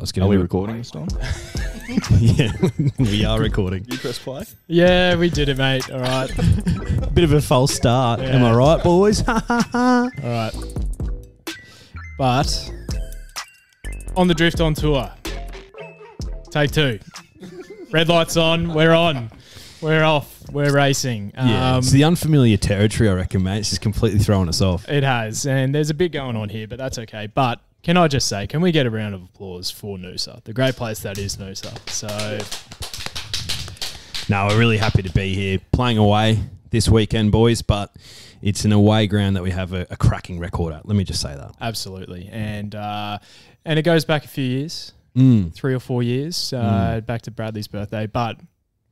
Let's get Are we into it. recording this time? Yeah, we are recording. You press play? Yeah, we did it, mate. All right. Bit of a false start. Yeah. Am I right, boys? All right. But on the Drift On tour, take two. Red lights on. We're on. We're off. We're racing. Yeah, it's the unfamiliar territory, I reckon, mate. It's just completely throwing us off. It has, and there's a bit going on here, but that's okay. But can I just say, can we get a round of applause for Noosa, the great place that is Noosa? So, No, we're really happy to be here, playing away this weekend, boys, but it's an away ground that we have a cracking record at. Let me just say that. absolutely, and it goes back a few years, 3 or 4 years, back to Bradley's birthday, but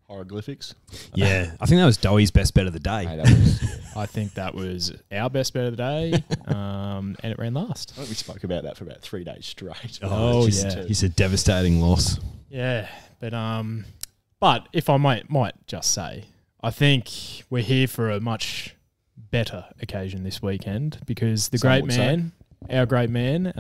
Hieroglyphics. Yeah, I think that was Doey's best bet of the day. Mate, that was, I think that was our best bet of the day, and it ran last. I think we spoke about that for about 3 days straight. Oh, Just yeah. to- It's a devastating loss. Yeah, but if I might just say, I think we're here for a much better occasion this weekend because the Some great would man, our great man,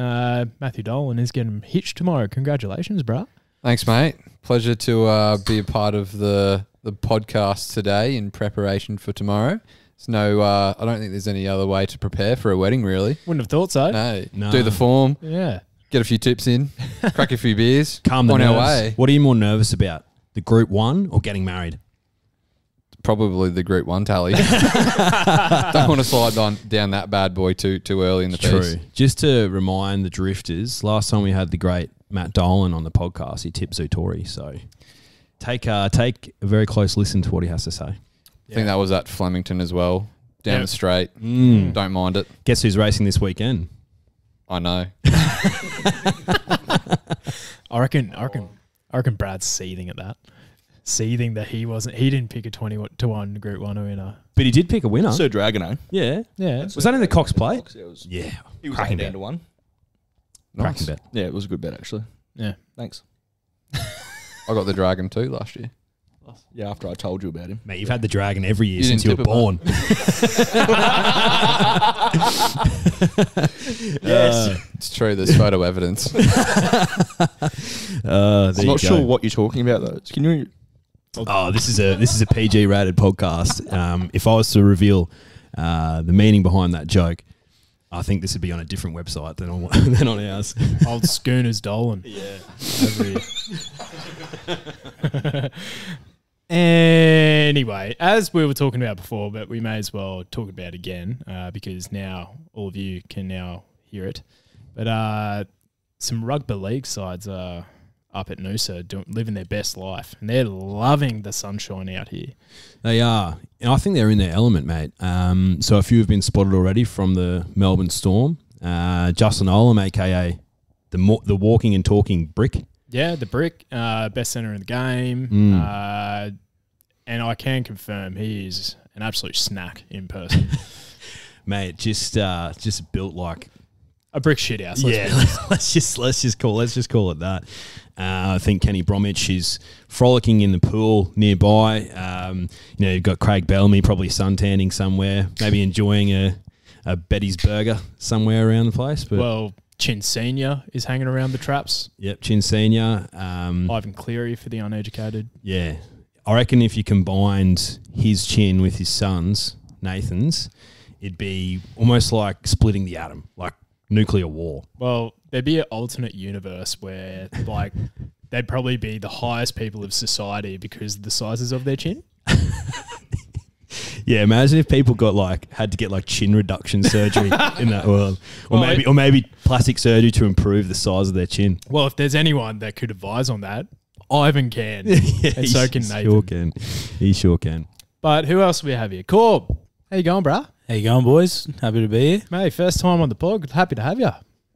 Matthew Dolan, is getting hitched tomorrow. Congratulations, bruh. Thanks, mate. Pleasure to be a part of the podcast today in preparation for tomorrow. There's no, I don't think there's any other way to prepare for a wedding, really. Wouldn't have thought so. No. Do the form, Yeah. get a few tips in, crack a few beers, Calm the on nerves. our way. What are you more nervous about? The Group 1 or getting married? Probably the Group 1 tally. Don't want to slide down that bad boy too early in the piece. True. Just to remind the drifters, last time we had the great Matt Dolan on the podcast, he tipped Zutori. So take a very close listen to what he has to say. I think that was at Flemington as well, down Yeah. the straight. Mm. Don't mind it. Guess who's racing this weekend? I know. I reckon Brad's seething at that. Seething that he didn't pick a 20-1 Group 1 winner. But he did pick a winner. Sir Dragono. Yeah. Yeah. Was that in the Cox plate? Yeah, it was, Yeah. he was Cracking down bet. to 1. Cracking bet. Yeah, it was a good bet, actually. Yeah. Thanks. I got the Dragon too last year. Yeah, after I told you about him. Mate, you've had the Dragon every year You since didn't you were tip it, born. Yes. It's true. There's photo evidence. There I'm you not go. sure what you're talking about, though. Can you... Oh, this is a PG rated podcast. If I was to reveal the meaning behind that joke, I think this would be on a different website than on ours. Old Schooners Dolan. Yeah. Over here. Anyway, as we were talking about before, but we may as well talk about it again because now all of you can now hear it. But some rugby league sides are up at Noosa living their best life, and they're loving the sunshine out here. They are. And I think they're in their element, mate. So a few have been spotted already from the Melbourne Storm. Justin Olam, a.k.a. the walking and talking brick. Yeah, the brick, best centre in the game. And I can confirm he is an absolute snack in person. Mate, just built like A brick shithouse. let's just call it that. I think Kenny Bromwich is frolicking in the pool nearby. You've got Craig Bellamy probably suntanning somewhere, maybe enjoying a Betty's burger somewhere around the place. But Well, Chin Senior is hanging around the traps. yep, Chin Senior. Ivan Cleary for the uneducated. Yeah, I reckon if you combined his chin with his son's, Nathan's, it'd be almost like splitting the atom, like nuclear war. Well, there'd be an alternate universe where, like, they'd probably be the highest people of society because of the sizes of their chin. Yeah, imagine if people had to get chin reduction surgery in that world, or Well, maybe plastic surgery to improve the size of their chin. Well, if there's anyone that could advise on that, Ivan can, Yeah, and so can Nathan. Sure can. He sure can. But who else do we have here? Corb, how you going, bruh? How you going, boys? Happy to be here. Mate, first time on the pod. Happy to have you.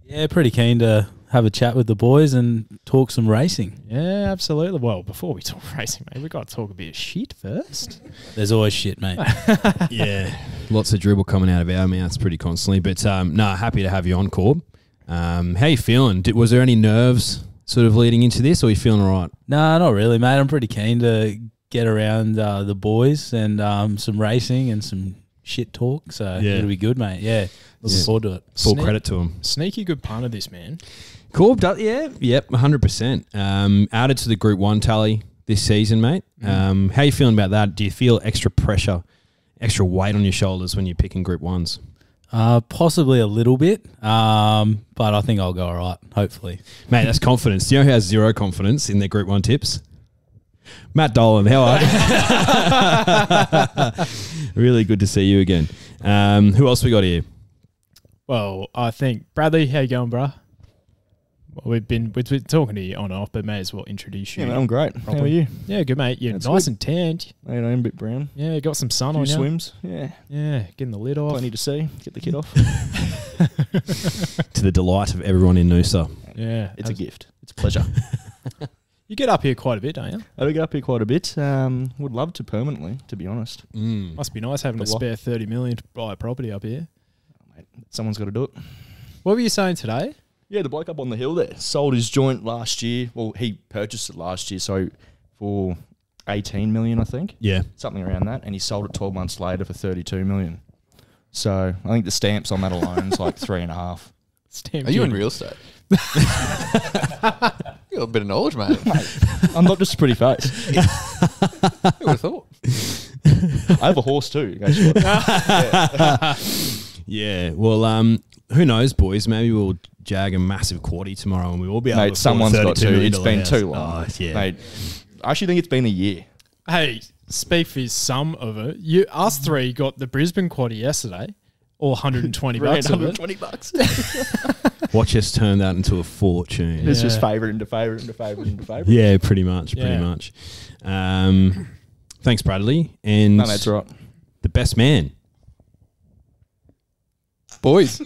Yeah, pretty keen to have a chat with the boys and talk some racing. Yeah, absolutely. Well, before we talk racing, mate, we've got to talk a bit of shit first. There's always shit, mate. Yeah, lots of dribble coming out of our mouths pretty constantly. But happy to have you on, Corb. How you feeling? Was there any nerves sort of leading into this, or are you feeling all right? Nah, not really, mate. I'm pretty keen to get around the boys and some racing and some shit talk. So Yeah. it'll be good, mate. Yeah, looking forward to it. Full credit to him. Sneaky good punter, this man. Cool. Yep, 100%. Added to the Group 1 tally this season, mate. How are you feeling about that? Do you feel extra pressure, extra weight on your shoulders when you're picking Group 1s? Possibly a little bit, but I think I'll go all right, hopefully. Mate, that's confidence. Do you know who has zero confidence in their Group 1 tips? Matt Dolan, how are you? Really good to see you again. Who else we got here? Well, I think Bradley, how you going, bruh? Well, we've been talking to you on and off, but may as well introduce you. Yeah, man, I'm great. How are you? Yeah, good, mate. You're That's nice good. and tanned. Mate, I'm a bit brown. Yeah, got some sun Few on you. swims. Yeah. Yeah, getting the lid off. Plenty to see. Get the kid off. To the delight of everyone in Noosa. Yeah, It's a gift. It's a pleasure. You get up here quite a bit, don't you? I do get up here quite a bit. Would love to permanently, to be honest. Must be nice having a spare 30 million to buy a property up here. Mate, someone's got to do it. What were you saying today? Yeah, the bloke up on the hill there sold his joint last year. Well, he purchased it last year, so for 18 million, I think. Yeah. Something around that. And he sold it 12 months later for 32 million. So I think the stamps on that alone is like 3.5. Stamp Are you in duty. real estate? You got a bit of knowledge, mate. I'm not just a pretty face. Who would have thought? I have a horse too. in case you want- Yeah. Well, who knows, boys? Maybe we'll jag a massive quaddie tomorrow and we will be able to Mate, afford someone's got 32 to. million It's been house. too long. Oh, yeah. Mate, I actually think it's been a year. Hey, speak for some of it. Us three got the Brisbane quaddie yesterday, or 120 bucks of it. $120. Watch us turn that into a fortune. It's Yeah. just favourite into favourite into favourite into favourite. Yeah, pretty much. Yeah. Thanks, Bradley. And No, that's right. the best man. Boys.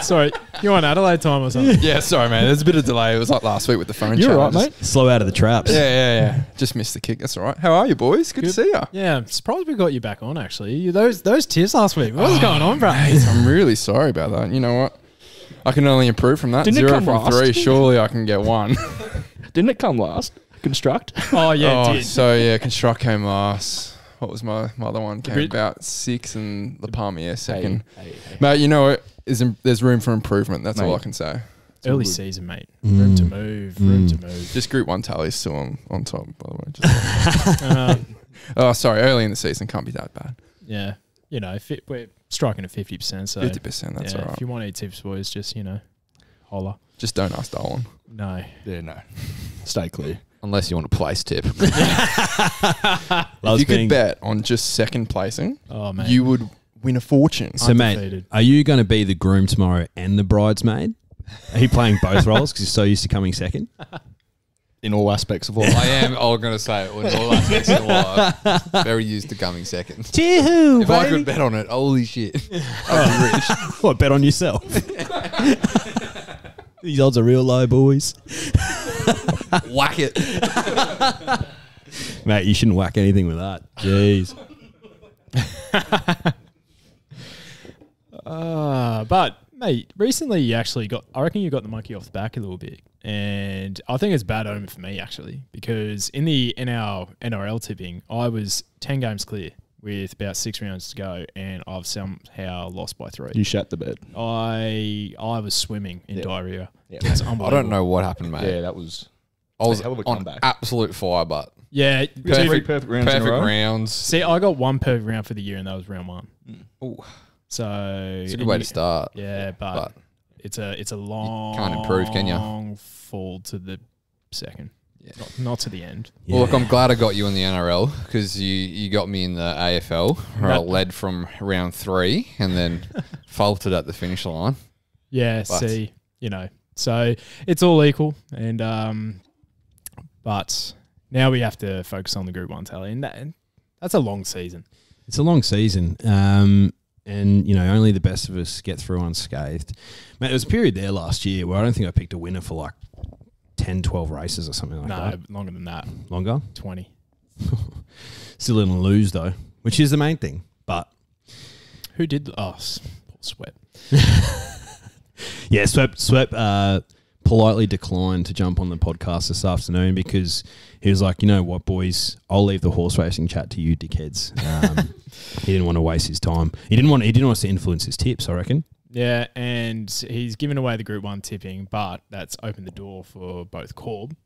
Sorry, you on Adelaide time or something? Yeah, sorry, man. There's a bit of delay. It was like last week with the phone You're right, challenges. mate. Slow out of the traps. Yeah. Just missed the kick. That's all right. How are you, boys? Good to see you. Yeah, I'm surprised we got you back on, actually. Those tips last week. What was going on, bro? I'm really sorry about that. You know what? I can only improve from that. Didn't it 0 come from last? 3. Surely I can get 1. Didn't it come last? Construct? Oh, yeah, it did. So yeah, Construct came last. What was my other one? Came Brit- about 6 and La Palmier second. Hey. Mate, you know what? There's room for improvement. That's all Mate. I can say. Early season, mate. Room to move. Room to move. Just Group 1 tally is still on top, by the way. Just oh, sorry. Early in the season can't be that bad. Yeah, we're striking at 50%. So 50%, that's yeah, all right. If you want any tips, boys, just holler. Just don't ask Dolan. No. Yeah, no. Stay clear. Unless you want a place tip. If you could bet on just second placing, Oh man, you would win a fortune. So, mate, Undefeated. are you going to be the groom tomorrow and the bridesmaid? Are you playing both roles because you're so used to coming second? In all aspects of life. I am going to say it in all aspects of life. Very used to coming second. Cheer-hoo, If I could bet on it, holy shit. I'd be rich. What, bet on yourself? These odds are real low, boys. Whack it. Mate, you shouldn't whack anything with that. Jeez. But mate, recently you actually I reckon you got the monkey off the back a little bit, and I think it's bad omen for me actually, because in our NRL tipping, I was 10 games clear with about 6 rounds to go, and I've somehow lost by 3. You shat the bed. I was swimming in diarrhea. Yeah. It's I unbelievable. don't know what happened, mate. Yeah, that was I was a hell of a on comeback. absolute fire, but Yeah, three perfect rounds in a row. rounds. see, I got one perfect round for the year, and that was round 1. Ooh, So it's a good way to start. Yeah, but it's a long can't improve, can ya? fall to the second. Yeah. Not to the end. Well, look, I'm glad I got you in the NRL because you got me in the AFL, where I led from round 3 and then faltered at the finish line. Yeah, But- see, so it's all equal, and but now we have to focus on the Group 1 tally, and that's a long season. It's a long season. And, only the best of us get through unscathed. Mate, there was a period there last year where I don't think I picked a winner for like 10, 12 races or something like No, that. longer than that. Longer? 20. Still in a lose, though, which is the main thing. But, Who did? Paul Sweat. yeah, Swep politely declined to jump on the podcast this afternoon because he was like, you know what, boys, I'll leave the horse racing chat to you dickheads. He didn't want to waste his time. He didn't want us to influence his tips, I reckon. Yeah, and he's given away the Group 1 tipping, but that's opened the door for both Corb,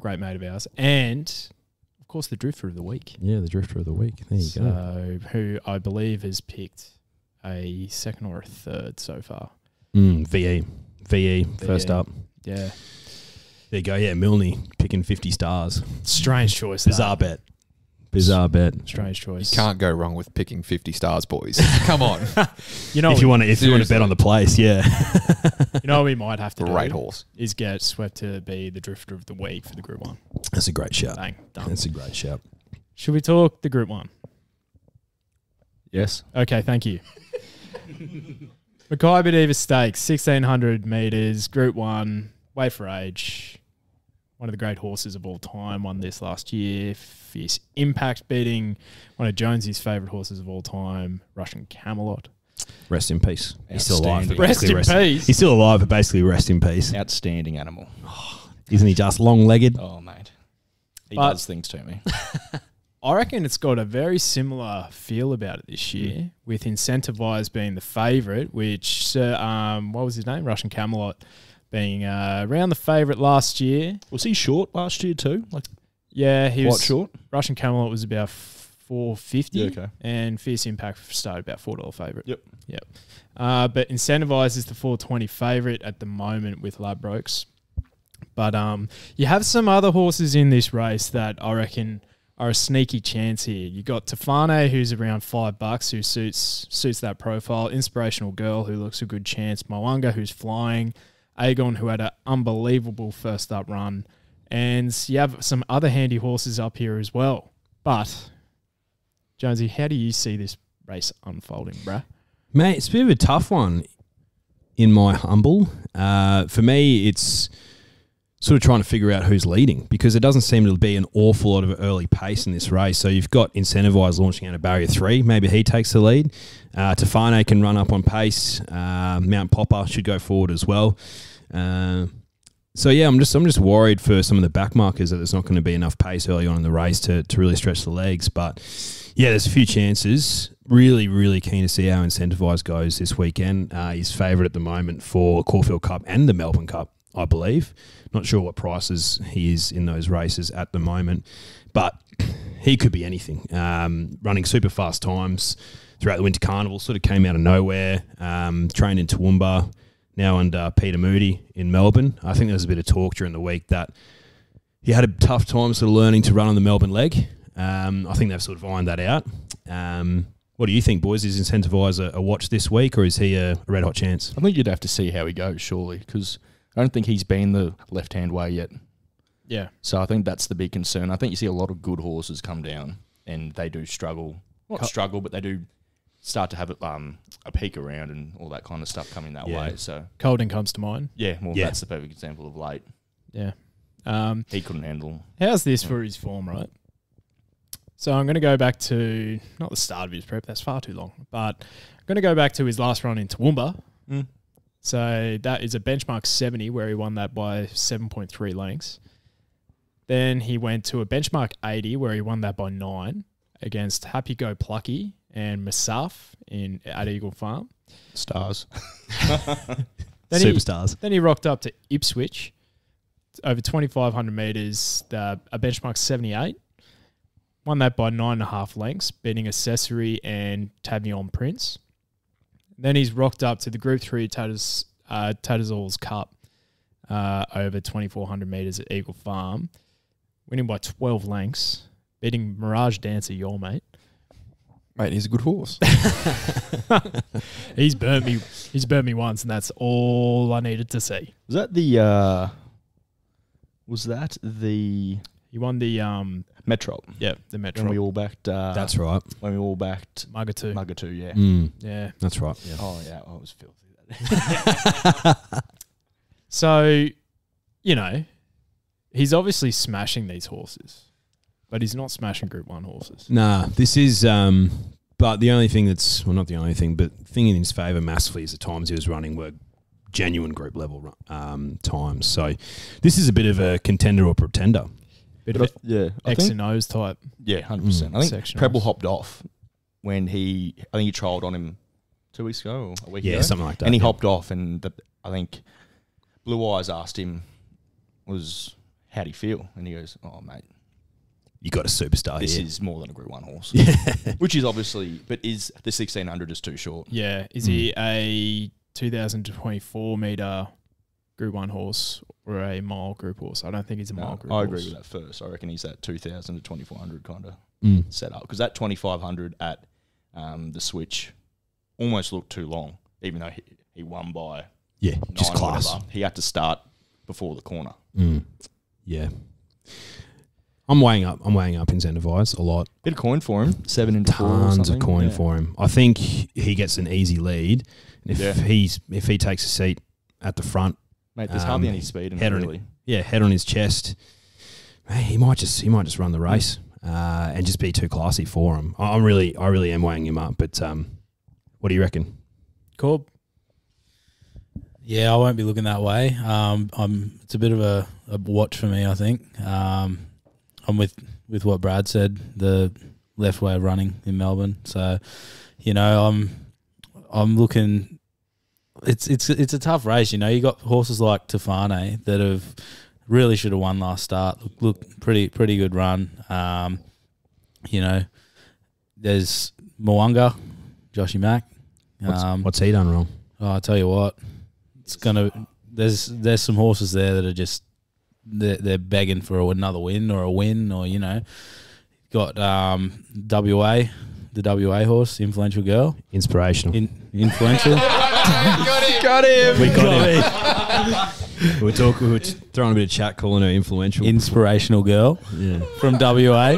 great mate of ours, and, of course, the Drifter of the Week. Yeah, the Drifter of the Week. There you go. Who I believe has picked a second or a third so far. VE, first up. Yeah. There you go. Yeah, Milne picking 50 stars. Strange choice. Bizarre bet. Bizarre bet. Strange choice. You can't go wrong with picking 50 stars, boys. Come on. You know, if you want to bet on the place, yeah. You know what we might have to Great do horse. is get Swept to be the Drifter of the Week for the Group 1. That's a great shout. Bang, done. That's a great shout. Should we talk the Group 1? Yes. Okay, thank you. Makybe Diva Stakes, 1,600 metres, Group 1, weight for age. One of the great horses of all time, won this last year. Fierce Impact beating one of Jonesy's favourite horses of all time, Russian Camelot. Rest in peace. He's still alive. Outstanding. but Rest basically in peace. He's still alive, but basically rest in peace. Outstanding animal. Isn't he just long-legged? Oh, mate. He But- does things to me. I reckon it's got a very similar feel about it this year, with Incentivise being the favourite, which, what was his name? Russian Camelot being around the favourite last year. Was he short last year too? Like Yeah, he quite was short? Russian Camelot was about $4.50, Yeah, okay. and Fierce Impact started about $4 favourite. Yep. But Incentivise is the $4.20 favourite at the moment with Ladbrokes. But you have some other horses in this race that I reckon are a sneaky chance here. You got Tefane, who's around $5, who suits that profile. Inspirational Girl, who looks a good chance. Moanga, who's flying. Aegon, who had an unbelievable first up run. And you have some other handy horses up here as well. But, Jonesy, how do you see this race unfolding, bruh? Mate, it's a bit of a tough one in my humble. For me, it's sort of trying to figure out who's leading, because there doesn't seem to be an awful lot of early pace in this race. So you've got Incentivise launching out of barrier 3. Maybe he takes the lead. Tefane can run up on pace. Mount Popper should go forward as well. So yeah, I'm just worried for some of the back markers that there's not going to be enough pace early on in the race to really stretch the legs. But yeah, there's a few chances. Really, really keen to see how Incentivise goes this weekend. He's favourite at the moment for Caulfield Cup and the Melbourne Cup, I believe. Not sure what prices he is in those races at the moment, but he could be anything. Running super fast times throughout the Winter Carnival, sort of came out of nowhere. Trained in Toowoomba, now under Peter Moody in Melbourne. I think there was a bit of talk during the week that he had a tough time sort of learning to run on the Melbourne leg. I think they've sort of ironed that out. What do you think, boys? Is Incentivise a watch this week, or is he a red hot chance? I think you'd have to see how he goes, surely, because I don't think he's been the left-hand way yet. Yeah. So I think that's the big concern. I think you see a lot of good horses come down and they do struggle. Not struggle, but they do start to have a peak around and all that kind of stuff coming that way. So Colden comes to mind. yeah, well, that's the perfect example of late. Yeah. He couldn't handle. How's this for his form, right? So I'm going to go back to, not the start of his prep, that's far too long, but I'm going to go back to his last run in Toowoomba. So that is a benchmark 70 where he won that by 7.3 lengths. Then he went to a benchmark 80 where he won that by 9 against Happy Go Plucky and Masaf at Eagle Farm. Stars. Superstars. Then he rocked up to Ipswich over 2,500 metres, a benchmark 78. Won that by 9.5 lengths, beating Accessory and Tavignon Prince. Then he's rocked up to the Group 3 Tattersall's Cup over 2,400 metres at Eagle Farm, winning by 12 lengths, beating Mirage Dancer, your mate. Mate, he's a good horse. He's burnt me once, and that's all I needed to see. Was that the... He won the Metro? the Metro. When we all backed... That's right. When we all backed... Mugger 2. Yeah. Yeah. That's right. Yeah. Oh, yeah. Oh, it was filthy. So, he's obviously smashing these horses, but he's not smashing Group 1 horses. Nah, this is... but the only thing that's... Well, not the only thing, but thing in his favour massively is the times he was running were genuine group level times. So this is a bit of a contender or pretender. Bit of yeah. X and O's type. Yeah, 100%. I think Sectionals. Preble hopped off when I think he trialled on him 2 weeks ago or a week Yeah, ago. something like that. And he yeah. hopped off, and I think Blue Eyes asked him, how'd he feel? And he goes, oh, mate, You got a superstar this here. is more than a Group 1 horse. Yeah. Which is obviously, but is the 1600 is too short? Yeah. Is he a 2024 metre Group 1 horse or a mile group horse? I don't think he's a mile group I horse. agree with that first. I reckon he's that 2000 to 2400 kind of Mm. set up. Because that 2500 at the switch almost looked too long, even though he won by Yeah, 9 just or class. whatever. He had to start before the corner. Mm. Yeah. I'm weighing up Incentivize a lot. Bit of coin for him, 7 and 4 or Tons of something. coin Yeah. for him. I think he gets an easy lead. If Yeah. if he takes a seat at the front, Mate, there's hardly any speed in it, head on really. head on his chest, man, he might just run the race and just be too classy for him. I really am weighing him up. But what do you reckon? Corb? Yeah, I won't be looking that way. It's a bit of a watch for me, I think. I'm with what Brad said, the left way of running in Melbourne. So, I'm looking. It's a tough race. You got horses like Tefane that have really should have won last start. Look pretty good run. There's Mwanga, Joshy Mack. What's he done wrong? Oh, I'll tell you what, there's some horses there that are just they're begging for another win or got WA, the WA horse, Influential Girl, Inspirational. influential. Got him. We got him. we were throwing a bit of chat, calling her influential. Inspirational Girl Yeah. from WA.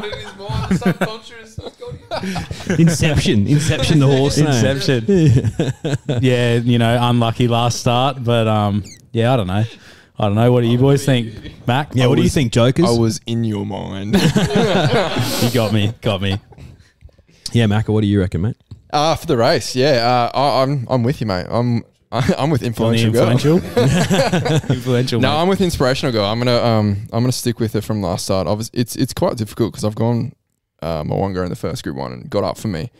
Inception, the horse. Inception. Yeah, unlucky last start, but I don't know. What do you boys think, Mac? Yeah, what do you think, Jokers? I was in your mind. You got me. Yeah, Macca, what do you reckon, mate? For the race, yeah, I'm with you, mate. I'm with influential girl. Influential. No, mate. I'm with inspirational girl. I'm gonna stick with it from last start. It's quite difficult because I've gone Mwanga in the first Group 1 and got up for me.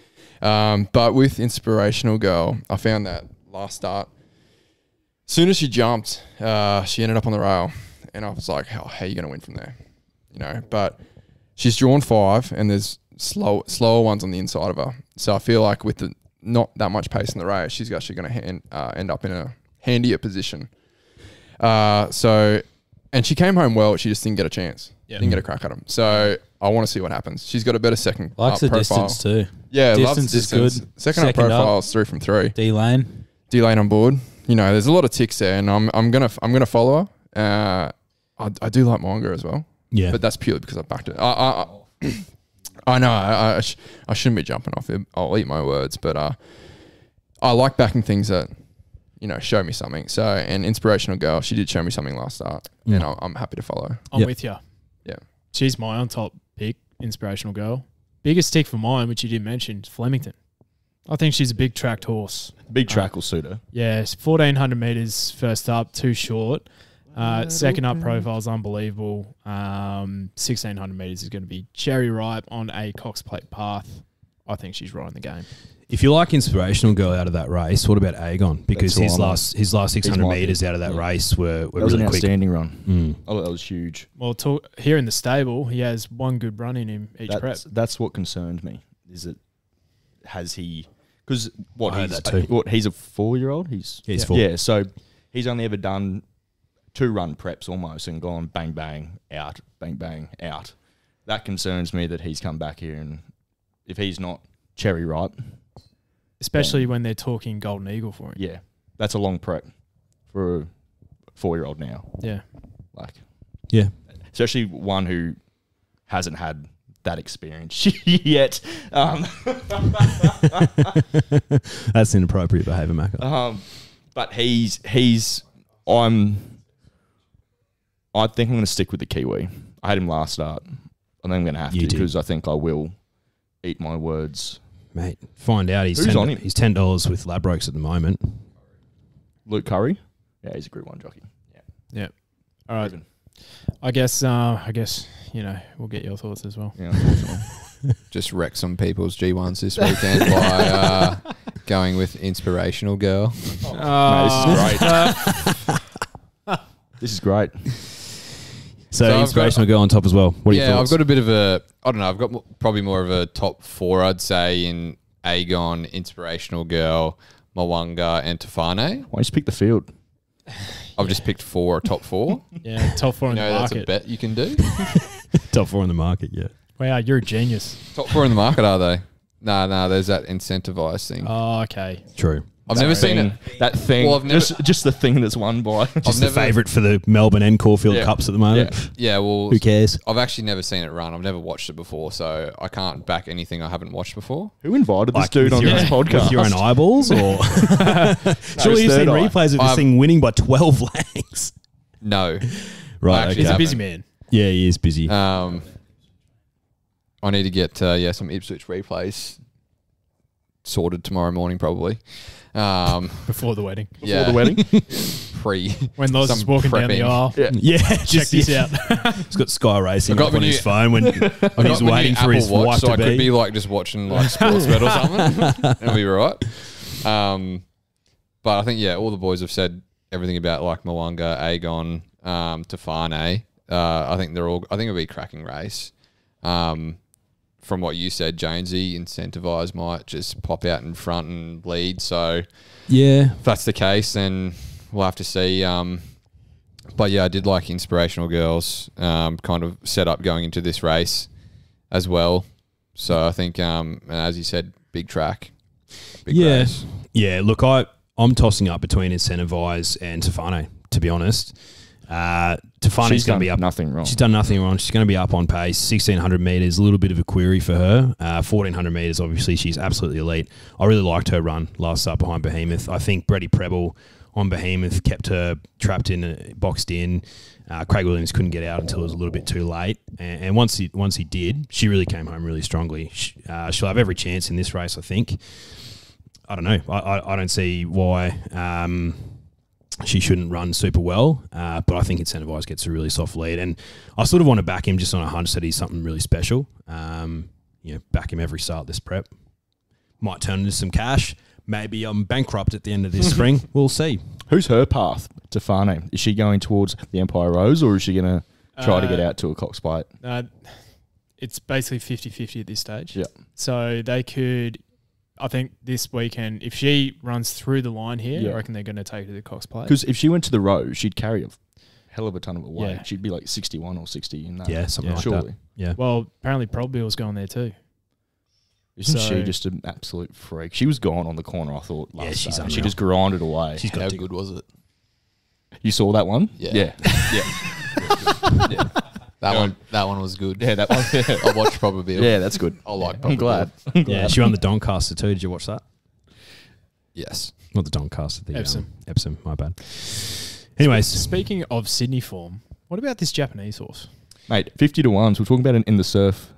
But with inspirational girl, I found that last start, as soon as she jumped, she ended up on the rail, and I was like, how are you gonna win from there? But she's drawn 5, and there's slower ones on the inside of her. So I feel like with the not that much pace in the race, she's actually going to end up in a handier position. And she came home well. She just didn't get a chance. Yeah. Didn't get a crack at him. So I want to see what happens. She's got a better second Likes the profile. distance too. Yeah, loves Distance is distance. good. Second up profile is 3 from 3. D-Lane. D-Lane on board. There's a lot of ticks there, and I'm gonna follow her. I do like Mwanga as well. Yeah. But that's purely because I backed it. I know I shouldn't be jumping off it. I'll eat my words, but I like backing things that show me something. So, an inspirational girl, she did show me something last start, and I'm happy to follow. I'm Yep. with you. Yeah, She's my on top pick, Inspirational Girl. Biggest tick for mine, which you didn't mention, is Flemington. I think she's a big tracked horse. Big track will suit her. Yeah, it's 1,400 metres first up, too short. Second up profile is unbelievable. 1,600 metres is going to be cherry ripe on a Cox Plate path. I think she's right in the game. If you like inspirational girl out of that race, what about Aegon? Because That's his what I last 600 my metres pick. out of that Yeah. race were That was really an quick. outstanding run. Mm. Oh, that was huge. Well, here in the stable, he has one good run in him each prep. That's what concerned me. Is it has he? Because what I heard he's that too. he's a 4-year-old. He's 4. Yeah, so he's only ever done 2 run preps almost and gone bang bang out, bang bang out. That concerns me that he's come back here, and if he's not cherry ripe, Especially when they're talking Golden Eagle for him. yeah, that's a long prep for a 4-year-old now. Yeah. Like, Yeah. especially one who hasn't had that experience yet. That's inappropriate behaviour, Macca. But I think I'm going to stick with the Kiwi. I had him last start. I think I'm going to have You to did. because I think I will eat my words. Mate, find out he's Who's on him? He's $10 with Ladbrokes at the moment. Luke Curry? Yeah, he's a Group 1 jockey. Yeah. All right. Even. I guess we'll get your thoughts as well. Yeah, unfortunately. just wreck some people's G1s this weekend by Going with inspirational girl. No, this is great. So I've inspirational girl on top as well. What are your Yeah, thoughts? I've got a bit of a. I don't know. I've got probably more of a top 4, I'd say, in Aegon, inspirational girl, Mwanga, and Tefane. Why don't you just pick the field? I've just picked 4, top 4. Yeah, top 4 in the That's a market. bet you can do. Top 4 in the market, yeah. Wow, you're a genius. Top 4 in the market, are they? No, there's that incentivized thing. Oh, okay. True. I've never seen it. That thing. Well, I've never- just the thing that's won by. Just the never- favourite for the Melbourne and Caulfield Yeah. Cups at the moment. Yeah, well, Who cares? I've actually never seen it run. I've never watched it before, so I can't back anything I haven't watched before. Who invited this Like dude with on your this own- podcast? With your own eyeballs? Or surely you've third seen eye. replays of this I've- thing winning by 12 lengths. No. Right, Actually, He's okay. a busy man. Yeah, he is busy. I need to get some Ipswich replays sorted tomorrow morning, probably. Before the wedding. Yeah, the wedding? pre. When Loz Some is walking down the prepping. aisle. yeah, Check this out. He's got Sky Racing I got up my on his new- phone when I he's got my new waiting for Apple his Watch, wife so I to could be. be like just watching like sports bet or something. It'll be right. But I think all the boys have said everything about like Mwanga, Aegon, Tefane. I think it'll be a cracking race. From what you said, Jonesy, incentivise might just pop out in front and lead. So Yeah. if that's the case, then we'll have to see. But yeah, I did like inspirational girls kind of set up going into this race as well. So I think, as you said, big track. Big race. Yeah, look, I'm tossing up between Incentivise and Tefane, to be honest. Tefane's She's going done to be up. nothing wrong. She's done nothing wrong. She's going to be up on pace. 1,600 metres, a little bit of a query for her. 1,400 metres, obviously, she's absolutely elite. I really liked her run last start behind Behemoth. I think Brady Preble on Behemoth kept her trapped in, boxed in. Craig Williams couldn't get out until it was a little bit too late. And once he did, she really came home really strongly. She'll have every chance in this race, I think. I don't know. I don't see why she shouldn't run super well, but I think Incentivise gets a really soft lead. And I sort of want to back him just on a hunch that he's something really special. Back him every start this prep. Might turn into some cash. Maybe I'm bankrupt at the end of this spring. We'll see. Who's her path to Fane? Is she going towards the Empire Rose, or is she going to try to get out to a Cox Plate? It's basically 50-50 at this stage. Yeah. So they could, I think this weekend, if she runs through the line here, Yeah. I reckon they're going to take her to the Cox Plate. Because if she went to the Rose, she'd carry a hell of a ton of a weight. Yeah. She'd be like 61 or 60 in that. Yeah, something like surely. that. Yeah. Well, apparently Probable's going there too. Isn't So- she just an absolute freak? She was gone on the corner, I thought. Yeah, Last she's start. She unreal. just grinded away. She's got How to good was it? You saw that one? Yeah. Yeah. That one was good. Yeah, that one. I watched probably. Yeah, that's good. I like. I'm glad. Yeah, she won the Doncaster too. Did you watch that? Yes. Not the Doncaster. The Epsom. Epsom, my bad. Anyways, Speaking of Sydney form, what about this Japanese horse? Mate, 50 to 1. So we're talking about it in the surf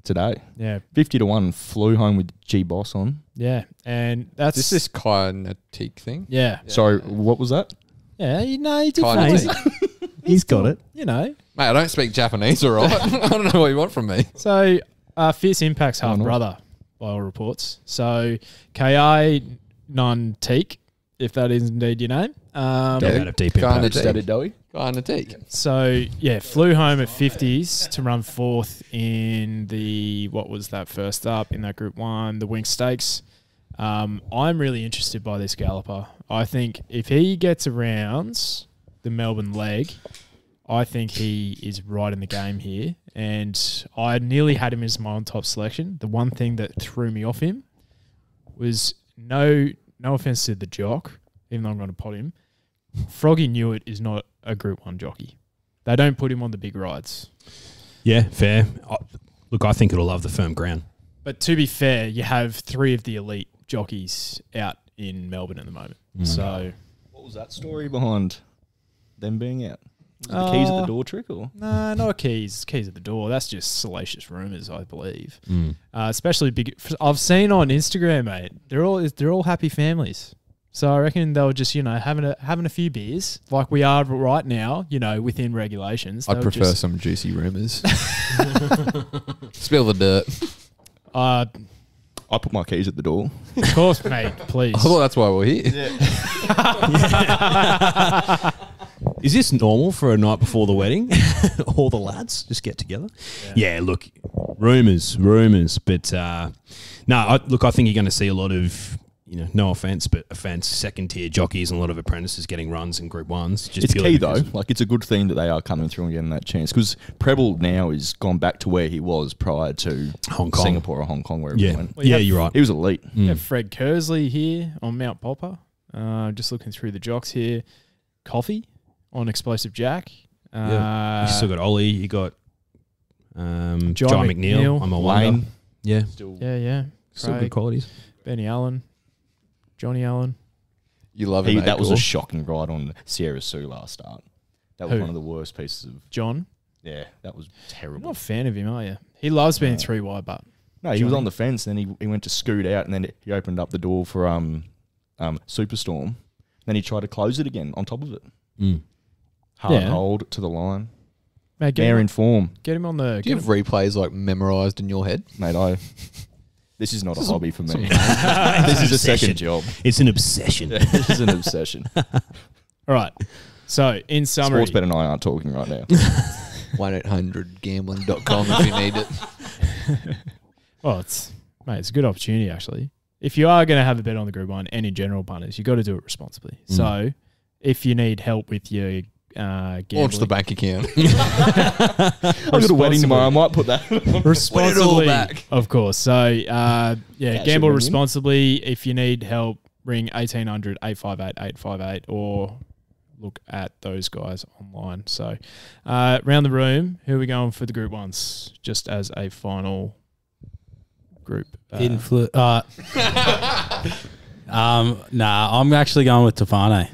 today. Yeah, 50 to 1 flew home with G Boss on. yeah, and that's Is this kinetic thing? yeah, Sorry, what was that? yeah. You know, he did Kinetic. he's got it. You know, Mate, I don't speak Japanese, all right? I don't know what you want from me. so Fierce Impact's half no. brother by all reports. So Ki non-teak, if that is indeed your name. Out of deep Kinda impact. deep. Is that it, Dowie? Kinetic. So yeah, flew home at 50s to run fourth in the, what was that first up in that Group 1, the Wink Stakes. I'm really interested by this galloper. I think if he gets around the Melbourne leg, I think he is right in the game here. And I nearly had him as my on-top selection. The one thing that threw me off him was no offense to the jock, even though I'm going to pot him, Froggy Newitt is not a Group 1 jockey. They don't put him on the big rides. Yeah, fair. Look, I think it'll love the firm ground. But to be fair, you have 3 of the elite jockeys out in Melbourne at the moment. So, What was that story behind them being out? Was it the keys at the door trick, or? no, not keys at the door. That's just salacious rumours, I believe. Especially big. I've seen on Instagram, mate. They're all happy families. So I reckon they'll just, having a few beers like we are right now, within regulations. I'd They'll prefer just, some juicy rumours. Spill the dirt. I put my keys at the door. Of course, mate. Please. I thought that's why we're here. Is this normal for a night before the wedding? All the lads just get together? Yeah, look, rumours. But no, I think you're going to see a lot of, no offence, second-tier jockeys and a lot of apprentices getting runs in Group 1s. It's key, though. Like, it's a good thing that they are coming through and getting that chance. Because Preble now is gone back to where he was prior to Hong Kong. Singapore or Hong Kong, wherever he went. Well, You're right. He was elite. We have Fred Kersley here on Mount Popper. Just looking through the jocks here. Coffee on Explosive Jack. You still got Ollie. You got John John McNeil. I'm a Lane. Wayne. Yeah. Still, Yeah. Still Craig, good qualities. Benny Allen. Johnny Allen. You love it. that was a shocking ride on Sierra Sioux last start. That was Who? one of the worst pieces of... John. Yeah, that was You're terrible. not a fan of him, are you? He loves being 3 wide, but No, he was on the fence, then he went to scoot out, and then he opened up the door for Superstorm. Then he tried to close it again on top of it. Hard hold to the line. mate, They're in form. get him on the. Do you have replays like memorised in your head? Mate, this is not a hobby for me. This is a second job. It's an obsession. This is an obsession. All right. So, in summary, Sportsbet and I aren't talking right now. 1-800-gambling.com if you need it. it's a good opportunity actually. If you are going to have a bet on the Group 1 and in general punters, you got to do it responsibly. So, if you need help with your gambling, Launch the bank account. I've got a wedding tomorrow. I might put that on. responsibly, back. of course. So, gamble ring. responsibly. If you need help, ring 1800 858 858 or look at those guys online. So, round the room, who are we going for the Group 1s? Just as a final group. I'm actually going with Tefane.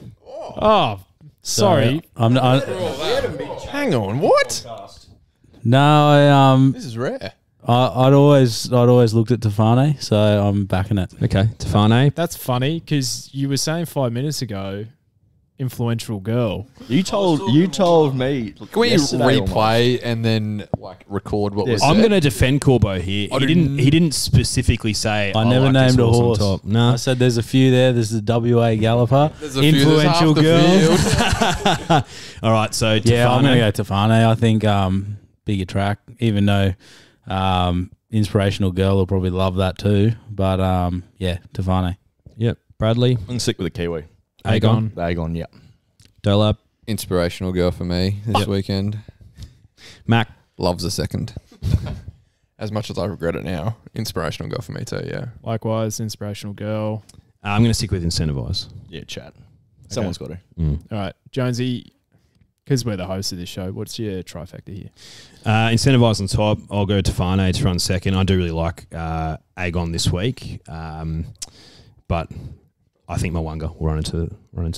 Oh, sorry. Hang on, what? No, This is rare. I'd always looked at Tefane, so I'm backing it. Okay, Tefane. That's funny because you were saying 5 minutes ago, influential girl. You told me. Can we yesterday replay and then record what was I'm said? going to defend Corbo here. He didn't specifically say. I never like named this a on horse. top. No. I said there's a few there. There's the WA Galloper. There's a few, there's half Influential the girl. field. All right, so Yeah, I'm Tefane. going to go Tefane. I think bigger track, even though Inspirational Girl will probably love that too. But Tefane. Yep, Bradley, I'm going to stick with the Kiwi. Agon, Agon, yeah. Dolab, Inspirational girl for me this weekend. Mac. Loves a second. As much as I regret it now, inspirational girl for me too. Yeah. Likewise, inspirational girl. I'm going to stick with Incentivize. Yeah, chat. Someone's got to. All right, Jonesy, because we're the host of this show, what's your trifecta here? Incentivize on top. I'll go Tefane to run second. I do really like Agon this week, but I think Mwanga will run into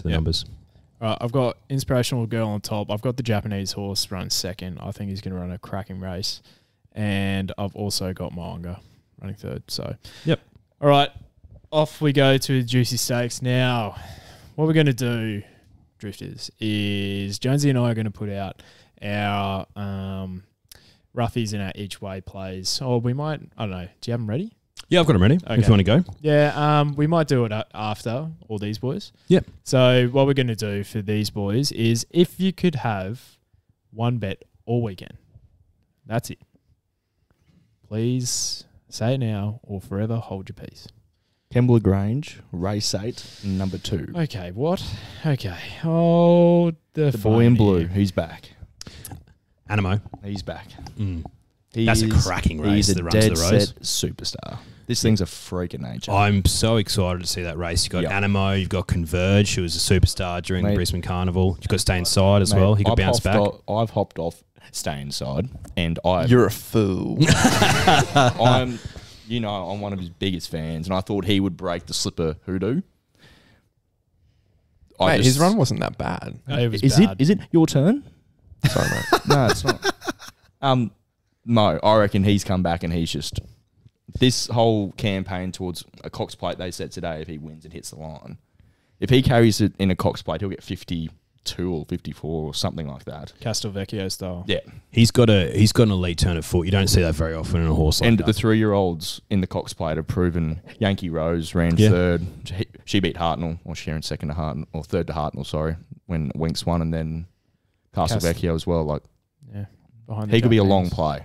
the numbers. All right, I've got inspirational girl on top. I've got the Japanese horse running second. I think he's going to run a cracking race. And I've also got Mwanga running third. So, yep. All right, off we go to the Juicy Stakes. Now, what we're going to do, Drifters, is Jonesy and I are going to put out our roughies and our each way plays. Or we might, I don't know, do you have them ready? Yeah, I've got them ready. Okay. If you want to go. Yeah, we might do it after all these boys. Yep. So what we're going to do for these boys is if you could have one bet all weekend, that's it. Please say it now or forever hold your peace. Kembla Grange, race 8, number 2. Okay, what? Okay. Oh, the boy in blue, here. he's back. Animo. He's back. That's a cracking race He's a that runs the dead Rose. set superstar. This thing's a freak of nature. I'm so excited to see that race. You've got Animo, you've got Converge, who was a superstar during the Brisbane Carnival. You've got Stay Inside as well. He could bounce back. I've hopped off Stay Inside, and You're a fool. I'm one of his biggest fans, and I thought he would break the slipper hoodoo. Mate, his run wasn't that bad. It was Is bad. it your turn? Sorry, mate. No, it's not. No, I reckon he's come back and he's just this whole campaign towards a Cox Plate they said today. If he wins and hits the line, if he carries it in a Cox Plate, he'll get $50 52 or 54 or something like that. Castelvecchio style. Yeah. He's got an elite turn of foot. You don't see that very often in a horse like And that. the 3-year-olds in the Cox Plate have proven. Yankee Rose ran Yeah. third. She beat Hartnell, or she ran second to Hartnell, or third to Hartnell, sorry, when Winks won, and then Castelvecchio as well. Like, Yeah. Behind he the could be a Japanese. long play.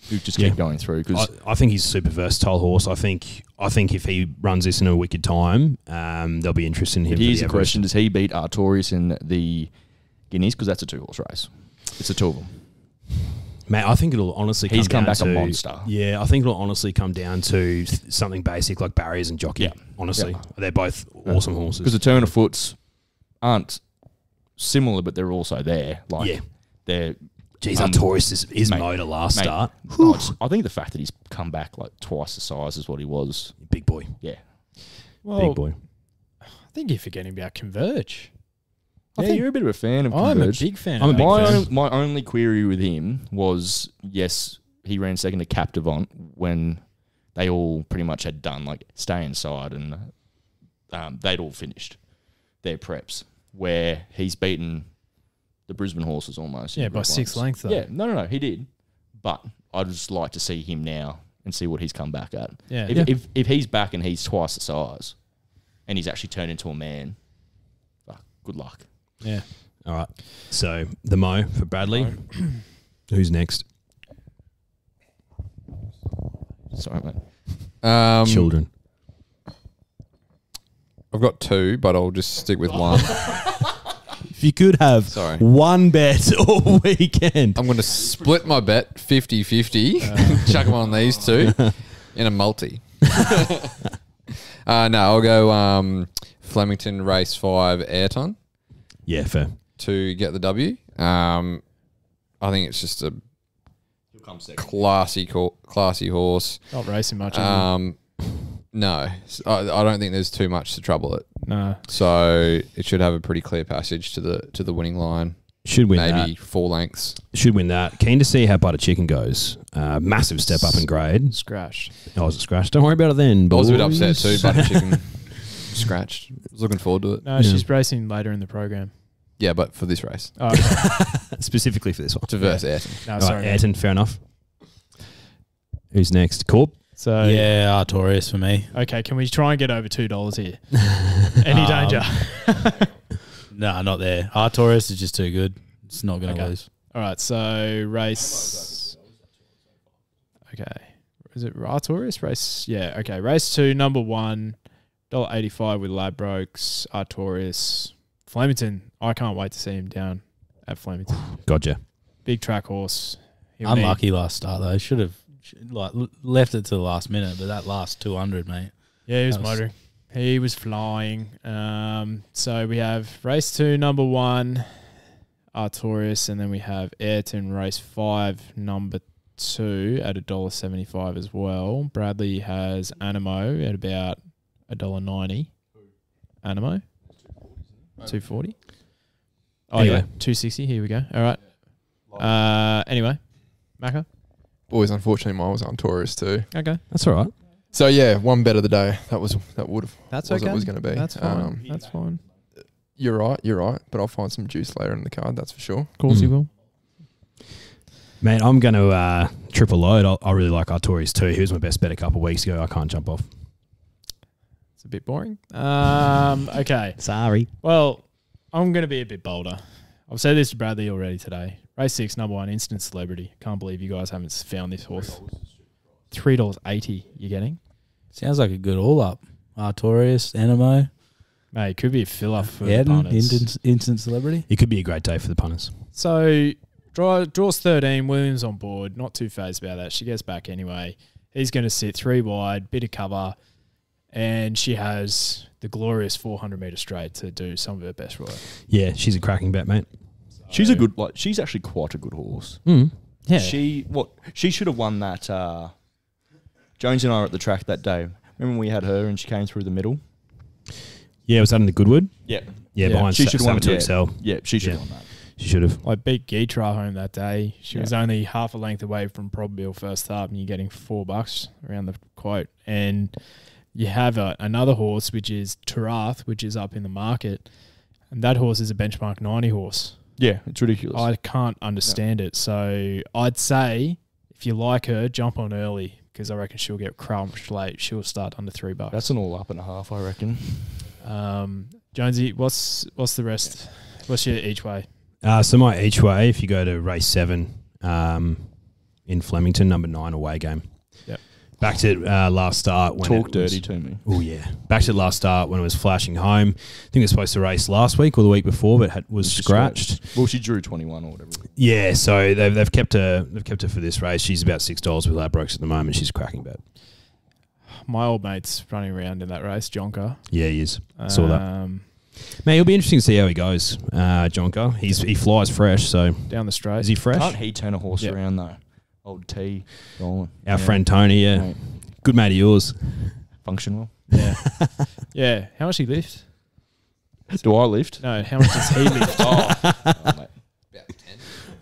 You just Yeah. keep going through because I think he's a super versatile horse. I think if he runs this in a wicked time, they'll be interested in him. here's for the question: does he beat Artorias in the Guineas? Because that's a 2-horse race. It's a 2 of them. Mate, I think it'll honestly He's come down back a to, monster. Yeah, I think it'll honestly come down to something basic like barriers and jockey. Yeah. Honestly. Yeah. They're both awesome horses. Because the turn of foots aren't similar, but they're also there. Like, Yeah. they're. Geez, Artorias, his mate, motor last mate, start. I think the fact that he's come back like twice the size as what he was. Big boy. Yeah. Well, Big boy. I think you're forgetting about Converge. I think you're a bit of a fan of I'm a Converge. big fan. I'm a of big Converge. fan. My only query with him was, yes, he ran second to Captivant when they all pretty much had done, like, stay inside, and they'd all finished their preps, where he's beaten the Brisbane horses almost. in Yeah, the by Group 6 Ones. lengths, though. Yeah, no, he did. But I'd just like to see him now and see what he's come back at. Yeah. If he's back and he's twice the size and he's actually turned into a man, good luck. Yeah. All right. So the Mo for Bradley. Who's next? Sorry, mate. Children. I've got 2, but I'll just stick with one. If you could have Sorry. one bet all weekend. I'm going to split my bet 50-50. Chuck them on these 2 in a multi. No, I'll go Flemington Race 5 Ayrton Yeah, fair. to get the W. I think it's just a classy horse. Not racing much. is No, I don't think there's too much to trouble it. it? No. So it should have a pretty clear passage to the winning line. Should win Maybe that. 4 lengths. Should win that. Keen to see how Butter Chicken goes. Massive step up in grade. Scratched. Oh, was it scratched? Don't worry about it then. I was a bit boys. upset too. Butter Chicken scratched. I was looking forward to it. No, Yeah. she's racing later in the program. Yeah, but for this race. Oh, okay. Specifically for this one. To verse Ayrton. No, All sorry. right, mate. Ayrton, fair enough. Who's next? Corp? So, Yeah, Artorias for me. okay, can we try and get over $2 here? Any danger? No, not there. Artorias is just too good. It's not going to Okay. lose. All right, so race. Okay. Is it Artorias? Race? Yeah, okay. Race 2, number 1, $1.85 with Ladbrokes, Artorias. Flemington. I can't wait to see him down at Flemington. Gotcha. Big track horse. He'll Unlucky last start though. Should have left it to the last minute, but that last 200, mate. Yeah, he was That was- motoring. He was flying. So we have race 2, number 1, Artorias, and then we have Ayrton, race 5, number 2 at $1.75 as well. Bradley has Animo at about $1.90. Animo? 240. Oh, Anyway. yeah, 260. Here we go. All right. Anyway, Macca. Boys, unfortunately, mine was on Taurus too. Okay. That's all right. So yeah, one bet of the day. That would have. That's was okay. It was going to be. That's fine. That's fine. You're right. But I'll find some juice later in the card. That's for sure. Of course you will. Mate, I'm going to triple load. I really like Artorias too. He was my best bet a couple of weeks ago. I can't jump off. It's a bit boring. Okay. Sorry. Well, I'm going to be a bit bolder. I've said this to Bradley already today. Race 6, number 1, Instant Celebrity. Can't believe you guys haven't found this horse. $3.80 you're getting. Sounds like a good all up. Artorias, Animo, Mate, it could be a fill-up for the Ayrton, punters. instant celebrity. It could be a great day for the punters. So, draws 13, Williams on board. Not too phased about that. She gets back anyway. He's going to sit 3 wide, bit of cover, and she has the glorious 400-metre straight to do some of her best work. Yeah, she's a cracking bet, mate. She's a good, like, she's actually quite a good horse. Mm. Yeah. She should have won that. Jones and I were at the track that day. Remember when we had her and she came through the middle? Yeah, was that in the Goodwood? Yeah. Yeah, behind She should have won. Saboteur Yeah. Excel. Yeah, she should have Yeah. won that. She should have. I beat Geetra home that day. She was Yeah. only half a length away from probable first up, and you're getting $4 around the quote. And you have another horse, which is Tarath, which is up in the market. And that horse is a benchmark 90 horse. Yeah, it's ridiculous. I can't understand it. So I'd say if you like her, jump on early because I reckon she'll get crunched late. She'll start under $3. That's an all up and a half, I reckon. Jonesy, what's the rest? What's your each way? So my each way, if you go to race 7 in Flemington, number 9 away game. Yep. Back to last start. When Talk dirty to me. Oh, yeah. Back to last start when it was flashing home. I think it was supposed to race last week or the week before, but was scratched. Well, she drew 21 or whatever. Yeah, so they've kept her for this race. She's about $6 with Ladbrokes at the moment. She's a cracking bet. My old mate's running around in that race, Jonker. Yeah, he is. Saw that. Man, it'll be interesting to see how he goes, Jonker. He flies fresh, so Down the straight. is he fresh? Can't he turn a horse around though? Old T rolling. Our friend Tony, yeah. Mate, Good mate of yours. function well. Yeah. Yeah. How much he lift? Do I lift? No, how much does he lift? Mate.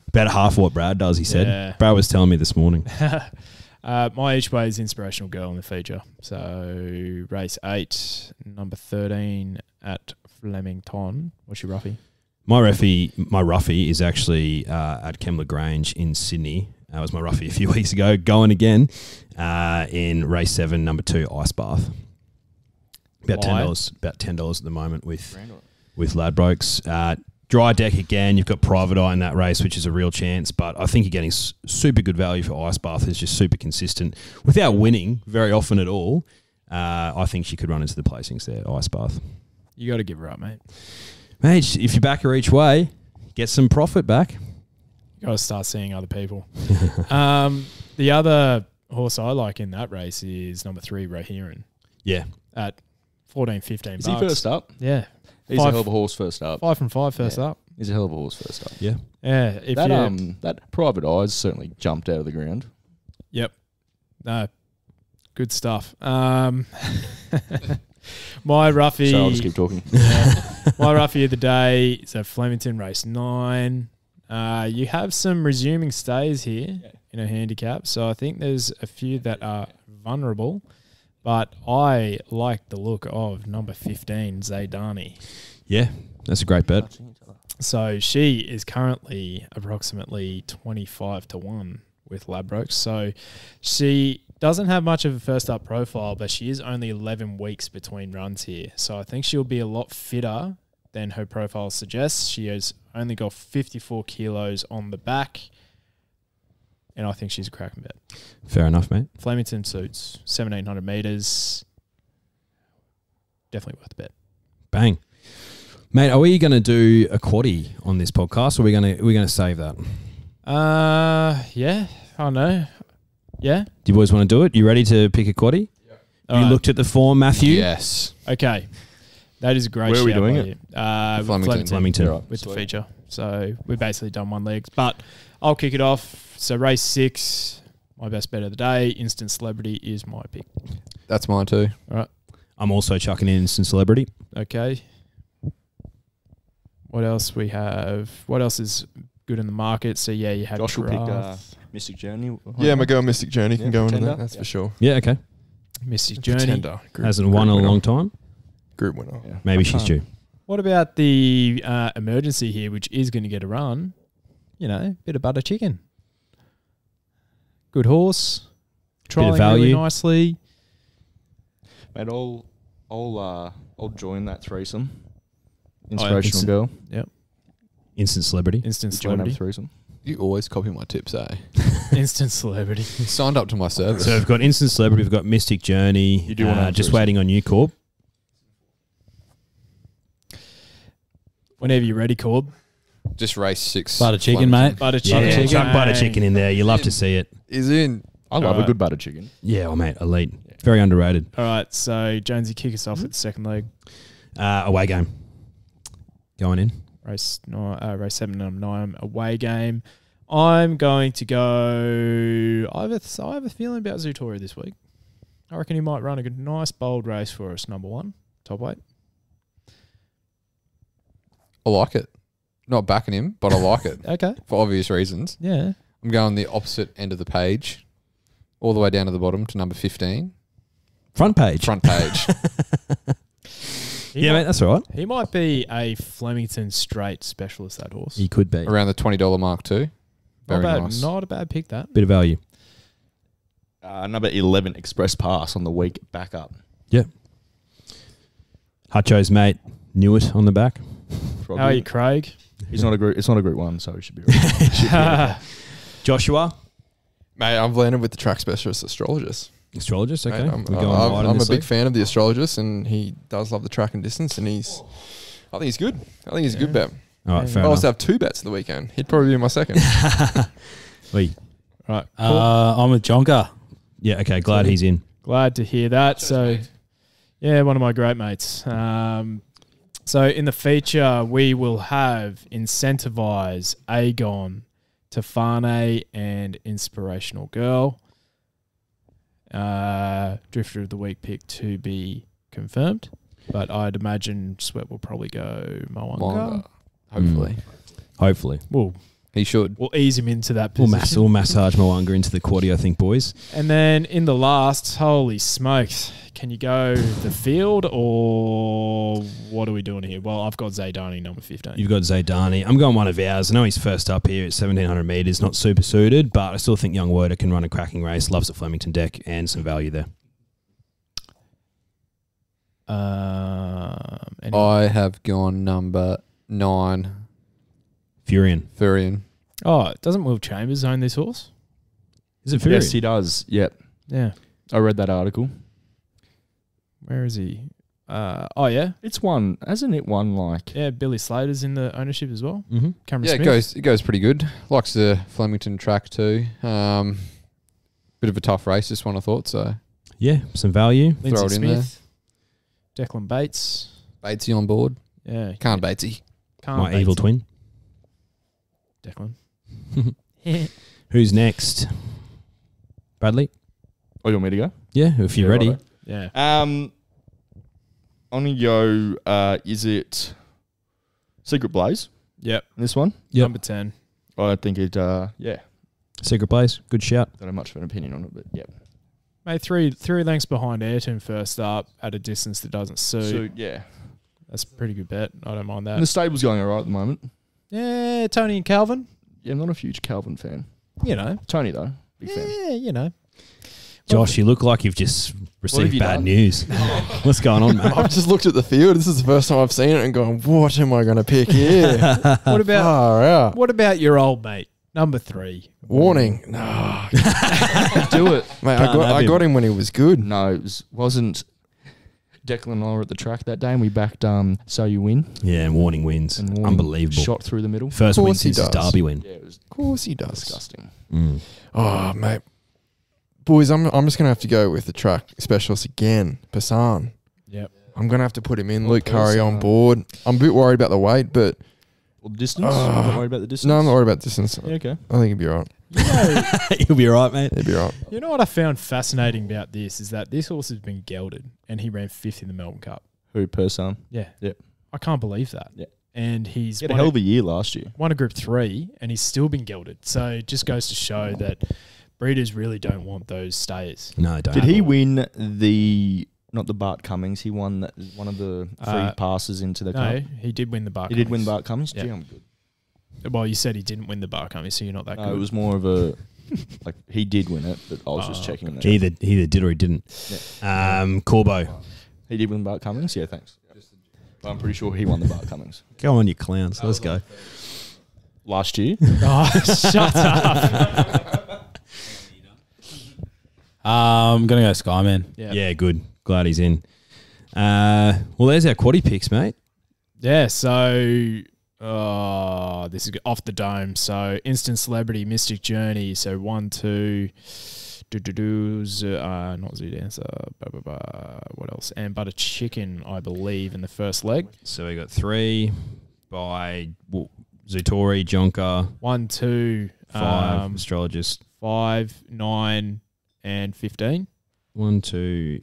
About half what Brad does, he said. Yeah. Brad was telling me this morning. My each way is Inspirational Girl in the feature. So race 8, number 13 at Flemington. What's your roughie? My roughie is actually at Kembla Grange in Sydney. That was my roughie a few weeks ago. Going again in race 7, number 2, Ice Bath. About $10. About $10 at the moment with Ladbrokes. Dry deck again. You've got Private Eye in that race, which is a real chance. But I think you're getting super good value for Ice Bath. It's just super consistent without winning very often at all. I think she could run into the placings there. Ice Bath. You got to give her up, mate. Mate, if you back her each way, get some profit back. You got to start seeing other people. The other horse I like in that race is number 3, Rohiran. Yeah. At $14-15. Is he first up? Yeah. He's a hell of a horse first up. 5 from 5 first up. He's a hell of a horse first up. Yeah. Yeah. If That Private Eyes certainly jumped out of the ground. Yep. No. Good stuff. My roughie. So I'll just keep talking. My roughie of the day is a Flemington race 9. You have some resuming stays here in a handicap, so I think there's a few that are vulnerable. But I like the look of number 15, Zaydani. Yeah, that's a great bet. So she is currently approximately 25-1 with Ladbrokes. So she doesn't have much of a first up profile, but she is only 11 weeks between runs here. So I think she'll be a lot fitter than her profile suggests. She has only got 54 kilos on the back, and I think she's a cracking bet. Fair enough, mate. Flemington suits 1,700 metres. Definitely worth the bet. Bang. Mate, are we going to do a quaddie on this podcast, or are we going to save that? Yeah, I don't know. Yeah? Do you boys want to do it? You ready to pick a quaddie? You looked at the form, Matthew? Yes. Okay. That is a great Where are we shout doing by it? you. Flemington. Right. With the feature. So we've basically done one legs. But I'll kick it off. So race 6, my best bet of the day, Instant Celebrity is my pick. That's mine too. All right. I'm also chucking in Instant Celebrity. Okay. What else we have? What else is good in the market? So yeah, you have Josh will pick Grath, Mystic Journey. Yeah, my girl Mystic Journey can Yeah, go into pretender. that. That's for sure. Yeah, okay. Mystic Journey. Pretender. Hasn't won in a long time. Group winner. Yeah. Maybe she's due. What about the emergency here, which is going to get a run? You know, bit of butter chicken. Good horse. Bit of Trialling value. really nicely. Mate, I'll join that threesome. it's- Inspirational girl. Instant Celebrity. Instant Join that Celebrity. threesome. You always copy my tips, eh? Instant Celebrity. You signed up to my service. So we've got Instant Celebrity, we've got Mystic Journey. You do want to have just threesome. waiting on you, Corb. Whenever you're ready, Corb. Just race 6. Butter chicken, Flemington. mate. Butter Yeah, chicken. chuck butter chicken in there. You love to see it. Is in. I love a Alright. good butter chicken. Yeah, well, mate, elite. Very underrated. All right, so Jonesy, kick us off with the second leg. Away game. Going in. Race 7, number 9, away game. I'm going to go. I have a feeling about Zutori this week. I reckon he might run a good, nice, bold race for us. Number 1, top weight. I like it. Not backing him, but I like it Okay. for obvious reasons. Yeah. I'm going the opposite end of the page, all the way down to the bottom to number 15. Front page. Front page. Yeah, mate, that's all right. He might be a Flemington straight specialist, that horse. He could be. Around the $20 mark too. Very not bad, nice. Not a bad pick, that. Bit of value. Number 11, Express Pass on the week back up. Yeah. Hutcho's mate knew it on the back. How are you, Craig? It's not a group one, so he should be right. Joshua, Mate, I've landed with the track specialist astrologist. astrologist. Okay, Mate, we're going wide in I'm a this big league. fan of the astrologist, and he does love the track and distance, and I think he's good. I think he's a good bet. All right, I fair also enough. have 2 bets of the weekend. He'd probably be my second. Wait. Right. Cool. I'm with Jonker. Yeah. Okay. Glad he's in. Glad to hear that. So, yeah, one of my great mates. So in the feature, we will have Incentivize, Aegon, Tefane, and Inspirational Girl. Drifter of the Week pick to be confirmed, but I'd imagine Sweat will probably go Moanga. Longer, hopefully. Hopefully, He should. We'll ease him into that we'll position. massage Moanga into the quaddy, I think, boys. And then in the last, holy smokes, can you go the field or what are we doing here? Well, I've got Zaydani, number 15. You've got Zaydani. I'm going one of ours. I know he's first up here at 1,700 metres, not super suited, but I still think Young Werder can run a cracking race. Loves the Flemington deck and some value there. I have gone number 9, Furion. Furion. Oh, doesn't Will Chambers own this horse? Is it Furion? Yes, he does. Yep. Yeah. I read that article. Where is he? Oh, yeah. It's won, hasn't it won like... Yeah, Billy Slater's in the ownership as well. Mm-hmm. Cameron Yeah, Smith. it goes pretty good. Likes the Flemington track too. Bit of a tough race, this one, I thought. So Yeah, some value. Lindsay throw it in there. Smith. Declan Bates. Batesy on board. Yeah. Can't Batesy. Can't My Batesy. evil twin. Declan. Who's next? Bradley? Oh, you want me to go? Yeah, if you're ready. righto. Yeah. I'm going to go, is it Secret Blaze, Yep. this one? Yep. Number 10. I think it, yeah. Secret Blaze. Good shout. Don't have much of an opinion on it, but yep. Mate, three lengths behind Ayrton first up at a distance that doesn't suit. So, yeah. That's a pretty good bet. I don't mind And that. the stable's going all right at the moment. Yeah, Tony and Calvin. Yeah, I'm not a huge Calvin fan. You know. Tony, though, big fan. Yeah, you know. Josh, you look like you've just have received you bad done? news. What's going on, mate? I've just looked at the field. This is the first time I've seen it and gone, what am I going to pick here? What about Far out. what about your old mate, number 3? Warning. No. Do it. Mate, Can't have I him. got him when he was good. No, it wasn't Declan and I were at the track that day and we backed So You Win. Yeah, and Warning wins. And Warning Unbelievable. Shot through the middle. First Of win course he since his does. Derby win. Yeah, it was Of course he does. disgusting. Mm. Oh, mate. Boys, I'm just going to have to go with the track specialist again, Passan. Yep. I'm going to have to put him in. Oh, Luke Curry on Passan. board. I'm a bit worried about the weight, but Well, distance? I'm not worried about the distance. no, I'm not worried about distance. Yeah, okay. I think he'll be all right. You know, You'll be all right, mate. He'll be all right. you know what I found fascinating about this is that this horse has been gelded and he ran 5th in the Melbourne Cup. Who, Person? Yeah. Yep. I can't believe that. Yeah. And he's He had a hell of a year last year. won a Group 3 and he's still been gelded. So it just goes to show that breeders really don't want those stayers. No, don't. Did he win not the Bart Cummings, he won one of the free passes into the No, cup? he did win the Bar. He did win Bart Cummings? Yeah. Gee, I'm good. Well, you said he didn't win the Bar Cummings, so you're not that No, good. it was more of a, like, he did win it, but I was just checking that. He either did or he didn't. Corbo. He did win Bart Cummings? Yeah, thanks. But I'm pretty sure he won the Bart Cummings. Go on, you clowns. Let's go. Last year? Oh, shut up. I'm going to go Skyman. Yeah, good. Glad he's in. Well, there's our quaddy picks, mate. Yeah, so this is off the dome. So Instant Celebrity, Mystic Journey. So 1, 2, not Zoo Dancer. What else? And Butter Chicken, I believe, in the first leg. So we got 3 by Zutori, Jonker, 1, 2, 5, astrologist. 5, 9, and 15. 1, 2,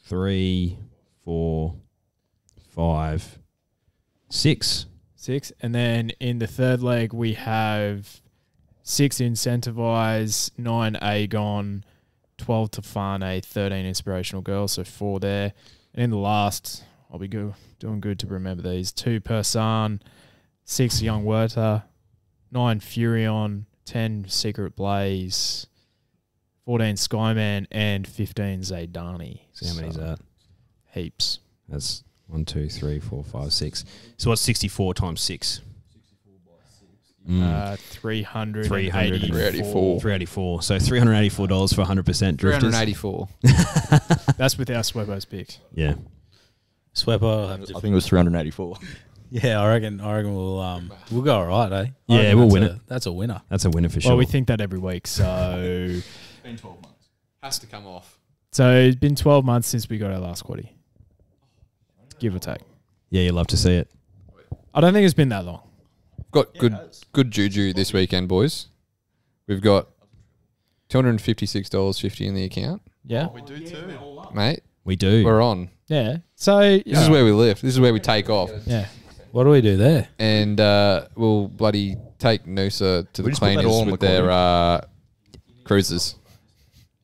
3, 4, 5, 6. 6. And then in the third leg, we have 6 Incentivize, 9 Aegon, 12 Tefane, 13 Inspirational Girl. So 4 there. And in the last, I'll be doing good to remember these. 2 Persan, 6 Young Werther, 9 Furion, 10 Secret Blaze, 14 Skyman, and 15 Zaydani. So how many is that? Heaps. That's 1, 2, 3, 4, 5, 6. So what's 64 times 6? 384. 384. So $384 for 100% drifters. 384. That's with our Swebbo's picks. Yeah. Swepper will have to. I think it was 384. Yeah, I reckon we'll go all right, eh? Yeah, I reckon we'll that's win a- it. That's a winner. That's a winner for sure. Well, we think that every week. So It's been 12 months. Has to come off. it's been 12 months since we got our last quaddie. Give or take. Yeah, you love to see it. I don't think it's been that long. Got good juju this weekend, boys. We've got $256.50 in the account, Yeah. We do too. mate. We do. We're on. Yeah. So This is where we live. This is where we take off. yeah. What do we do there? And we'll bloody take Noosa to the just put that cleaners all on with the their cruisers.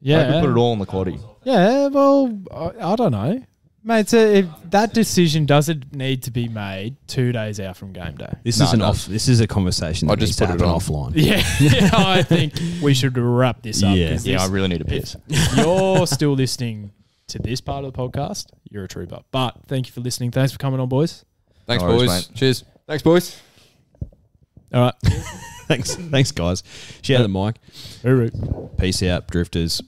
Yeah. We put it all in the quaddie. Yeah, well, I don't know. Mate, so if that decision doesn't need to be made 2 days out from game day. This No, is an no. off. This is a conversation I that just needs to put it happen on. offline. Yeah, I think we should wrap this up. Yeah. 'cause Yeah, I this- really need a piss. if you're still listening to this part of the podcast, you're a trooper. But thank you for listening. Thanks for coming on, boys. Thanks, No worries, boys. mate. Cheers. Thanks, boys. All right. Thanks, guys. Shout out the mic. All right. Peace out, drifters.